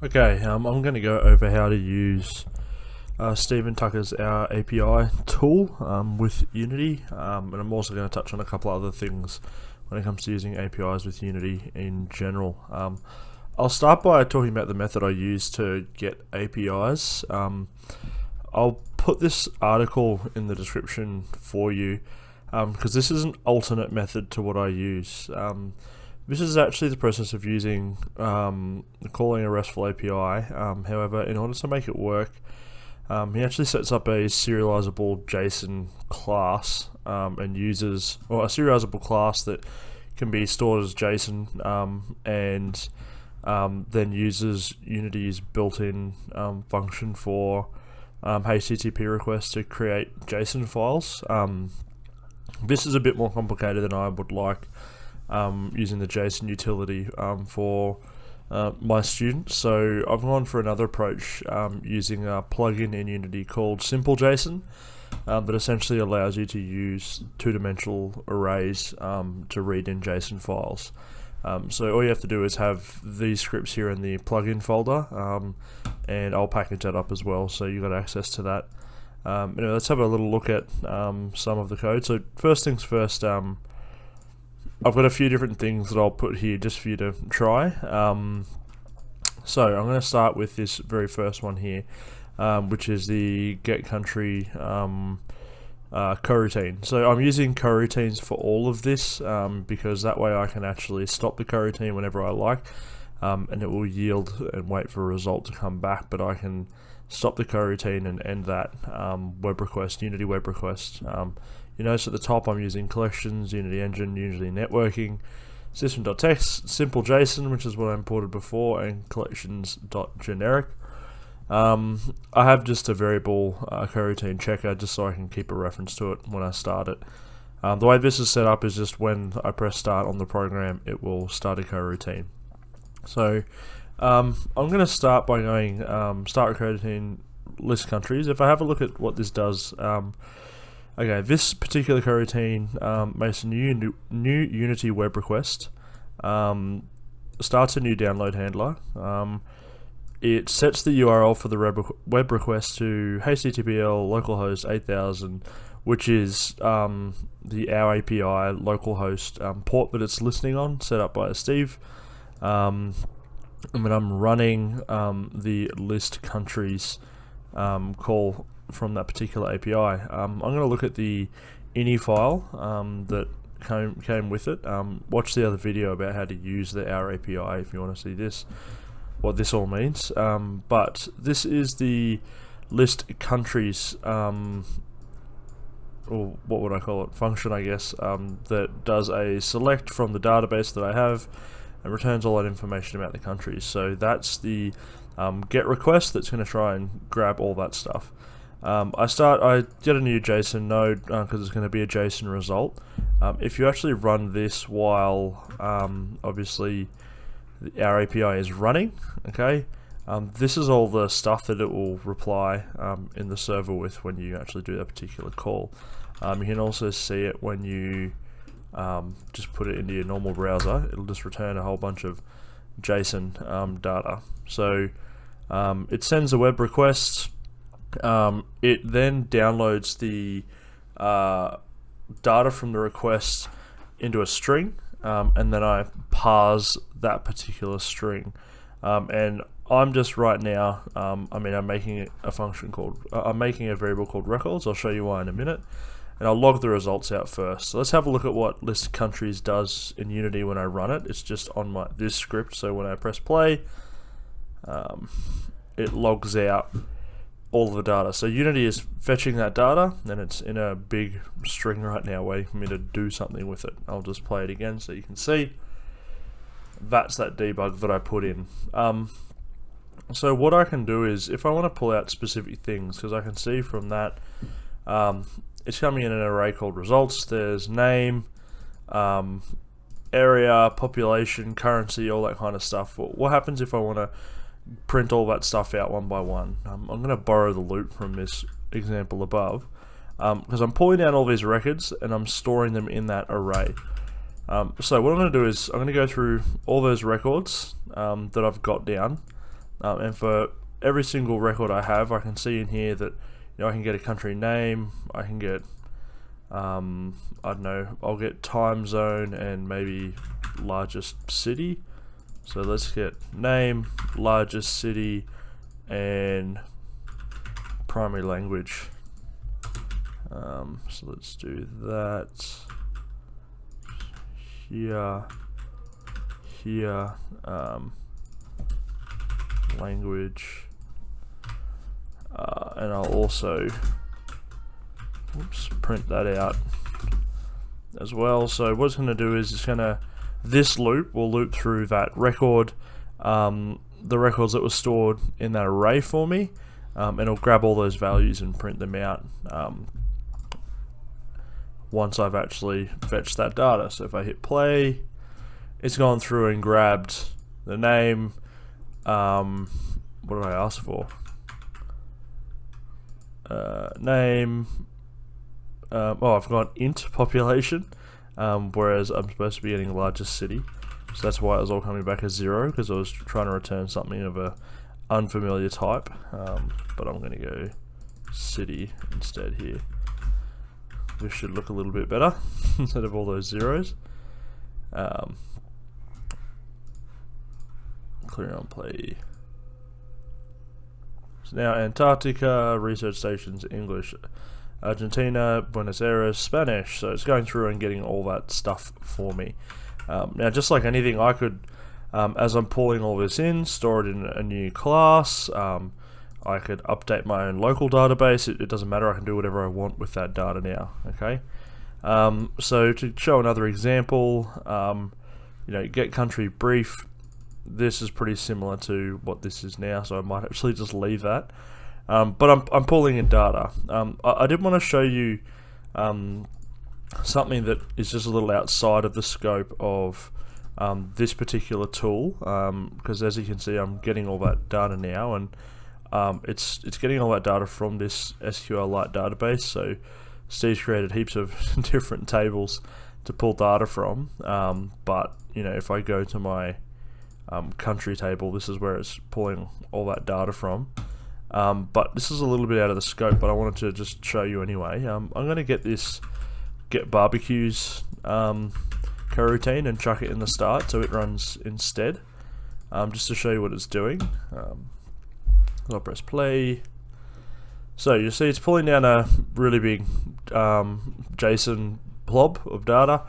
Okay, I'm going to go over how to use Stephen Tucker's Our API tool with Unity, and I'm also going to touch on a couple other things when it comes to using APIs with Unity in general. I'll start by talking about the method I use to get APIs. I'll put this article in the description for you because this is an alternate method to what I use. This is actually the process of using calling a RESTful API. However, in order to make it work, he actually sets up a serializable JSON class and uses, or a serializable class that can be stored as JSON and then uses Unity's built-in function for HTTP requests to create JSON files. This is a bit more complicated than I would like. Using the JSON utility for my students, so I've gone for another approach using a plugin in Unity called Simple JSON that essentially allows you to use two-dimensional arrays to read in JSON files. So all you have to do is have these scripts here in the plugin folder, and I'll package that up as well, so you got access to that. Anyway, let's have a little look at some of the code. So first things first. I've got a few different things that I'll put here just for you to try. So I'm going to start with this very first one here, which is the get country coroutine. So I'm using coroutines for all of this because that way I can actually stop the coroutine whenever I like, and it will yield and wait for a result to come back, but I can stop the coroutine and end that web request, Unity web request. You notice at the top I'm using collections, Unity Engine, Unity Networking, system.text, simple JSON, which is what I imported before, and collections.generic. I have just a variable coroutine checker just so I can keep a reference to it when I start it. The way this is set up is just when I press start on the program, it will start a coroutine. So I'm going to start by going start coroutine list countries. If I have a look at what this does, okay, this particular coroutine makes a new Unity web request, starts a new download handler. It sets the URL for the web request to HTTPL localhost 8000, which is the Our API localhost port that it's listening on, set up by Steve. And when I'm running the list countries call from that particular API, I'm going to look at the ini file that came with it. Watch the other video about how to use the Our API if you want to see this, what this all means. But this is the list countries, or what would I call it, function I guess, that does a select from the database that I have and returns all that information about the countries. So that's the get request that's going to try and grab all that stuff. I get a new JSON node because it's going to be a JSON result. If you actually run this while obviously Our API is running, okay, this is all the stuff that it will reply in the server with when you actually do that particular call. You can also see it when you just put it into your normal browser. It'll just return a whole bunch of JSON data. So it sends a web request. It then downloads the data from the request into a string, and then I parse that particular string. And I'm just right now, I'm making a function called, I'm making a variable called records. I'll show you why in a minute. And I'll log the results out first. So let's have a look at what list countries does in Unity when I run it. It's just on this script, so when I press play, it logs out all of the data. So Unity is fetching that data, and it's in a big string right now waiting for me to do something with it. I'll just play it again so you can see. That's that debug that I put in. So what I can do is, if I want to pull out specific things, because I can see from that, it's coming in an array called results. There's name, area, population, currency, all that kind of stuff. What happens if I want to print all that stuff out one by one? I'm going to borrow the loop from this example above, because I'm pulling down all these records and I'm storing them in that array. So what I'm going to do is I'm going to go through all those records that I've got down, and for every single record I have, I can see in here that I can get a country name, I can get I don't know, I'll get time zone and maybe largest city. So let's get name, largest city, and primary language. So let's do that here, language, and I'll also print that out as well. So what it's going to do is this loop will loop through that record, the records that were stored in that array for me, and it'll grab all those values and print them out once I've actually fetched that data. So if I hit play, it's gone through and grabbed the name. What did I ask for? Name. I've got int population, whereas I'm supposed to be getting largest city. So that's why it was all coming back as 0, because I was trying to return something of a unfamiliar type. But I'm going to go city instead here. This should look a little bit better instead of all those zeros. Clear on play. So now Antarctica, research stations, English, Argentina, Buenos Aires, Spanish. So it's going through and getting all that stuff for me. Now, just like anything, I could, as I'm pulling all this in, store it in a new class. I could update my own local database. It doesn't matter. I can do whatever I want with that data now. Okay. So to show another example, get country brief. This is pretty similar to what this is now, so I might actually just leave that. But I'm pulling in data. I did want to show you something that is just a little outside of the scope of this particular tool, because as you can see, I'm getting all that data now, and it's getting all that data from this SQLite database. So Steve's created heaps of different tables to pull data from, but if I go to my country table, this is where it's pulling all that data from. But this is a little bit out of the scope, but I wanted to just show you anyway. I'm going to get this get barbecues coroutine and chuck it in the start so it runs instead, just to show you what it's doing. I'll press play. So you see it's pulling down a really big JSON blob of data,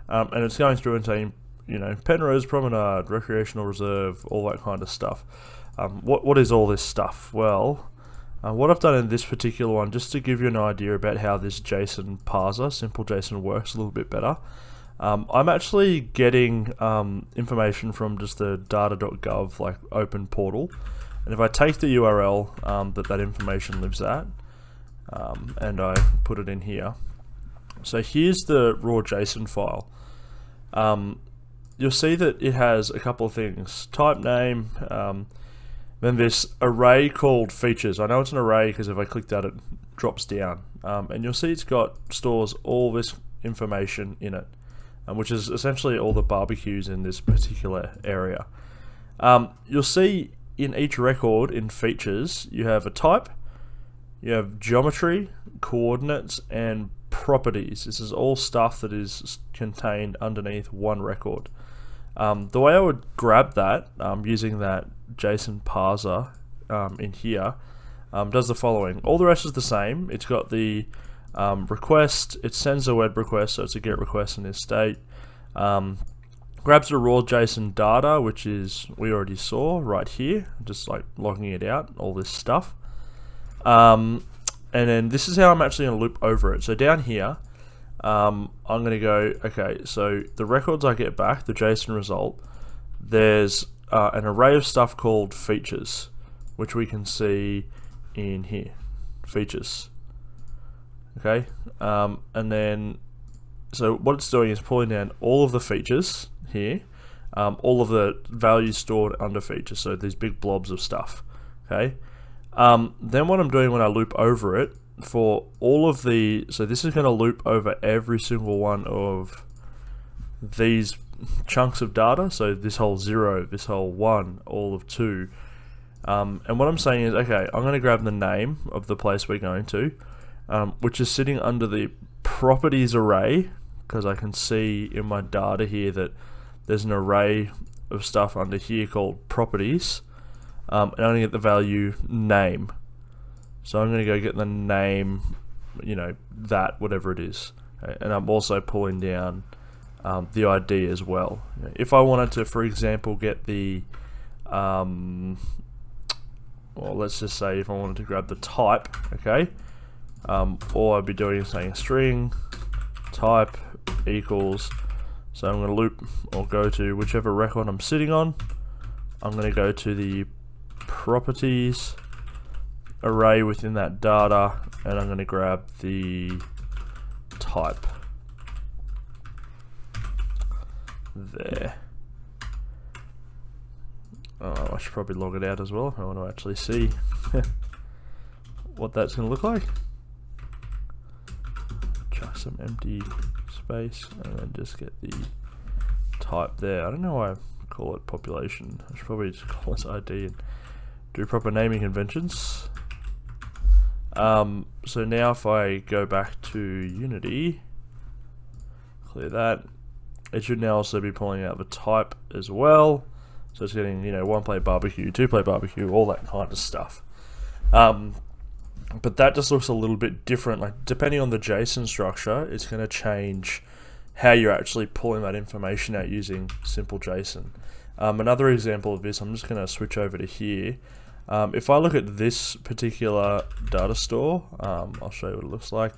and it's going through and saying, Penrose Promenade, Recreational Reserve, all that kind of stuff. What is all this stuff? Well, what I've done in this particular one, just to give you an idea about how this JSON parser, simple JSON, works a little bit better, I'm actually getting information from just the data.gov like open portal, and if I take the URL that information lives at, and I put it in here, so here's the raw JSON file. You'll see that it has a couple of things: type name, then this array called features. I know it's an array because if I click that, it drops down, and you'll see it's stores all this information in it, which is essentially all the barbecues in this particular area. You'll see in each record in features, you have a type, you have geometry, coordinates, and properties. This is all stuff that is contained underneath one record. The way I would grab that, using that JSON parser in here, does the following. All the rest is the same. It's got the request, it sends a web request, so it's a GET request in this state. Grabs the raw JSON data, which is, we already saw right here, just like logging it out, all this stuff. And then this is how I'm actually going to loop over it. So down here, I'm going to go, okay, so the records I get back, the JSON result, there's an array of stuff called features, which we can see in here, features. Okay, and then, so what it's doing is pulling down all of the features here, all of the values stored under features, so these big blobs of stuff. Okay, then what I'm doing when I loop over it, for all of the, so this is going to loop over every single one of these chunks of data, so this whole 0, this whole 1, all of 2, And what I'm saying is, okay, I'm going to grab the name of the place we're going to, which is sitting under the properties array, because I can see in my data here that there's an array of stuff under here called properties, and I'm going to get the value name. So I'm going to go get the name, that, whatever it is. Okay? And I'm also pulling down the ID as well. If I wanted to, for example, get the, well, let's just say if I wanted to grab the type, okay, all I'd be doing is saying string type equals, so I'm going to loop or go to whichever record I'm sitting on. I'm going to go to the properties array within that data, and I'm going to grab the type there. Oh, I should probably log it out as well if I want to actually see what that's going to look like. Chuck some empty space and then just get the type there. I don't know why I call it population. I should probably just call it ID and do proper naming conventions. So now if I go back to Unity, clear that, it should now also be pulling out the type as well. So it's getting, 1 plate barbecue, 2 plate barbecue, all that kind of stuff. But that just looks a little bit different. Like, depending on the JSON structure, it's going to change how you're actually pulling that information out using simple JSON. Another example of this, I'm just going to switch over to here. If I look at this particular data store, I'll show you what it looks like.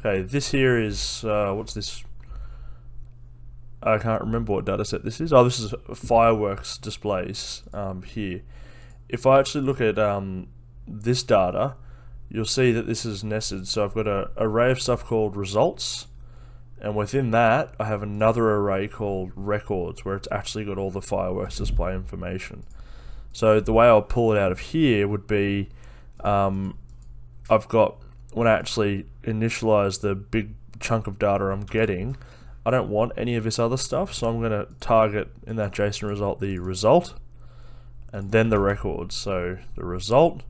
Okay, this here is, what's this? I can't remember what data set this is. Oh, this is fireworks displays here. If I actually look at this data, you'll see that this is nested. So I've got an array of stuff called results, and within that I have another array called records, where it's actually got all the fireworks display information. So the way I'll pull it out of here would be, I've got, when I actually initialize the big chunk of data I'm getting, I don't want any of this other stuff, so I'm going to target in that JSON result the result and then the records. So the result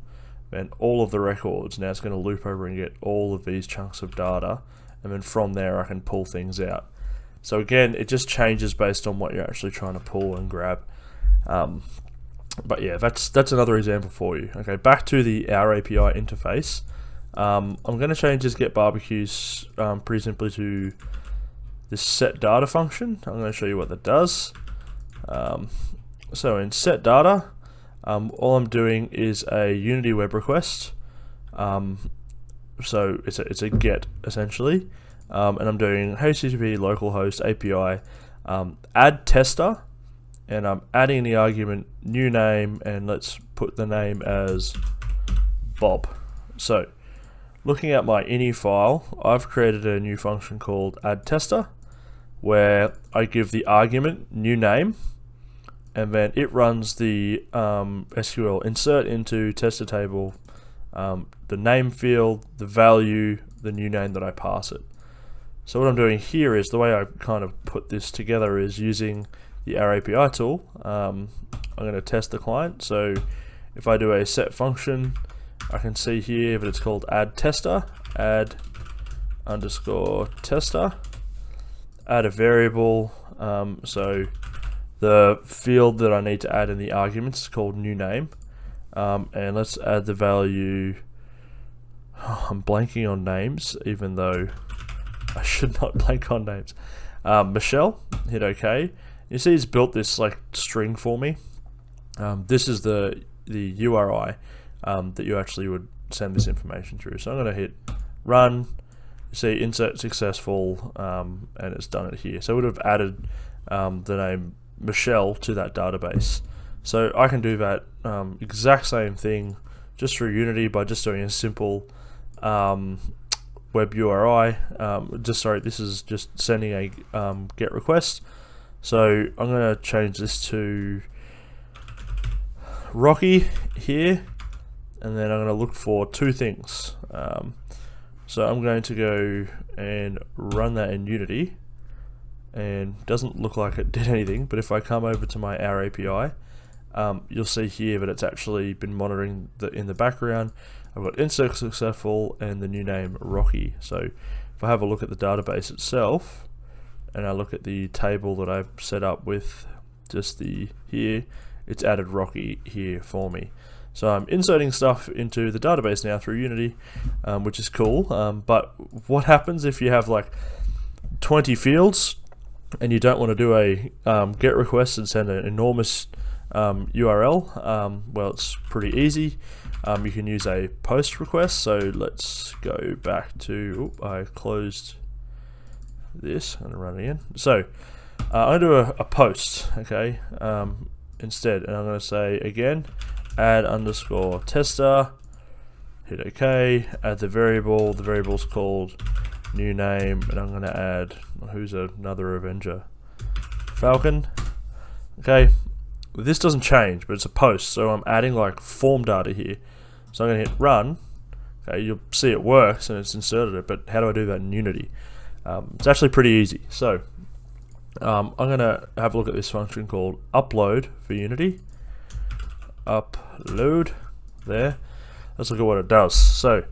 and all of the records. Now it's going to loop over and get all of these chunks of data, and then from there I can pull things out. So again, it just changes based on what you're actually trying to pull and grab. But yeah, that's another example for you. Okay, back to the Our API interface. I'm going to change this get barbecues pretty simply to this set data function. I'm going to show you what that does. So in set data, all I'm doing is a Unity web request. So it's a get essentially, and I'm doing HTTP localhost API add tester, and I'm adding the argument new name, and let's put the name as Bob. So looking at my ini file, I've created a new function called add tester, where I give the argument new name, and then it runs the SQL insert into tester table, the name field, the value, the new name that I pass it. So what I'm doing here is, the way I kind of put this together is using the Our API tool. I'm going to test the client. So if I do a set function, I can see here that it's called add tester, add underscore tester, add a variable. So the field that I need to add in the arguments is called new name, and let's add the value. I'm blanking on names, even though I should not blank on names. Michelle, hit OK. You see it's built this like string for me. This is the URI that you actually would send this information through. So I'm going to hit run. You see insert successful, and it's done it here. So it would have added the name Michelle to that database. So I can do that exact same thing just through Unity by just doing a simple web URI. This is just sending a GET request. So I'm going to change this to Rocky here, and then I'm going to look for two things. So I'm going to go and run that in Unity, and doesn't look like it did anything, but if I come over to my Our API you'll see here that it's actually been monitoring in the background. I've got insert successful and the new name Rocky. So if I have a look at the database itself and I look at the table that I've set up with just here, it's added Rocky here for me. So I'm inserting stuff into the database now through Unity, which is cool. But what happens if you have like 20 fields and you don't want to do a GET request and send an enormous URL? Well, it's pretty easy. You can use a post request. So let's go back to, I closed this and run it again. So I'm going to do a post, okay, instead, and I'm going to say again, add underscore tester, hit OK, add the variable's called new name, and I'm going to add, who's another Avenger? Falcon. Okay, this doesn't change, but it's a post, so I'm adding like form data here. So I'm going to hit run. Okay, you'll see it works and it's inserted it, but how do I do that in Unity? It's actually pretty easy. So I'm going to have a look at this function called upload for Unity. Upload there. Let's look at what it does. So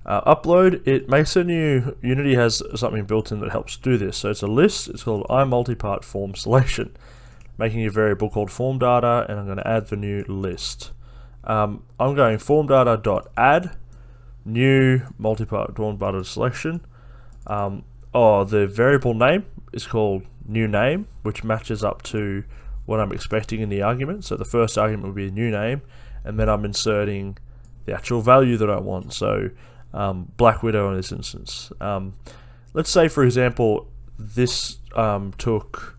upload, it makes a new, Unity has something built in that helps do this. So it's a list, it's called iMultipart form selection, making a variable called form data, and I'm going to add the new list. I'm going form data.add new multipart form data selection. The variable name is called new name, which matches up to what I'm expecting in the argument. So the first argument will be a new name, and then I'm inserting the actual value that I want. So Black Widow in this instance. Let's say, for example, this took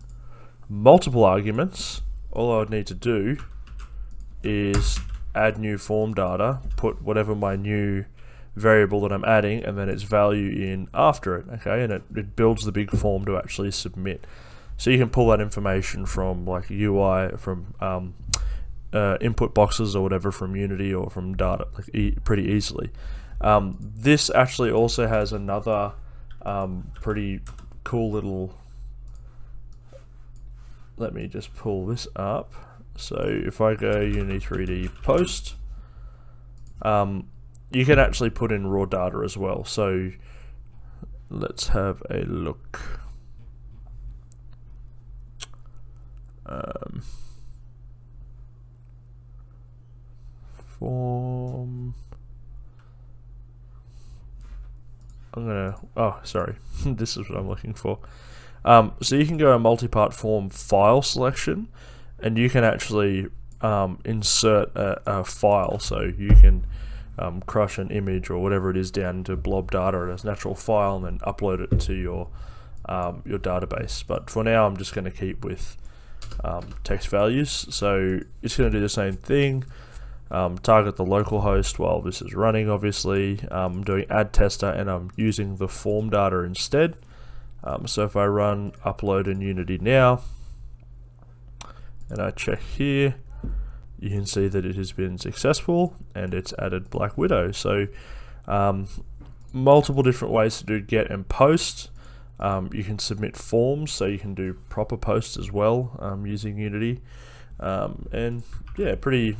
multiple arguments. All I would need to do is add new form data, put whatever my new variable that I'm adding, and then its value in after it, okay, and it builds the big form to actually submit. So you can pull that information from like UI, from input boxes or whatever from Unity or from data pretty easily. This actually also has another pretty cool little, let me just pull this up. So if I go Unity 3D post, you can actually put in raw data as well. So let's have a look. Form. Sorry, this is what I'm looking for. So you can go a multipart form file selection, and you can actually insert a file. So you can crush an image or whatever it is down into blob data as natural file, and then upload it to your database. But for now, I'm just going to keep with text values. So it's going to do the same thing. Target the local host while this is running, obviously. I'm doing add tester, and I'm using the form data instead. So if I run upload in Unity now, and I check here, you can see that it has been successful, and it's added Black Widow. So multiple different ways to do get and post. You can submit forms, so you can do proper posts as well using Unity. And yeah, pretty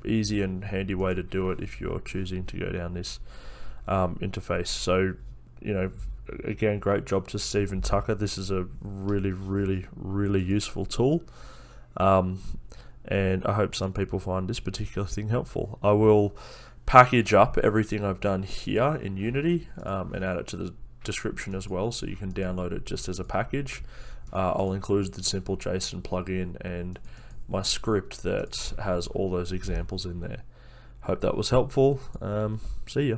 easy and handy way to do it if you're choosing to go down this interface. So, you know, again, great job to Stephen Tucker. This is a really useful tool, and I hope some people find this particular thing helpful. I will package up everything I've done here in Unity and add it to the description as well, so you can download it just as a package. I'll include the simple JSON plugin and my script that has all those examples in there. Hope that was helpful. See ya.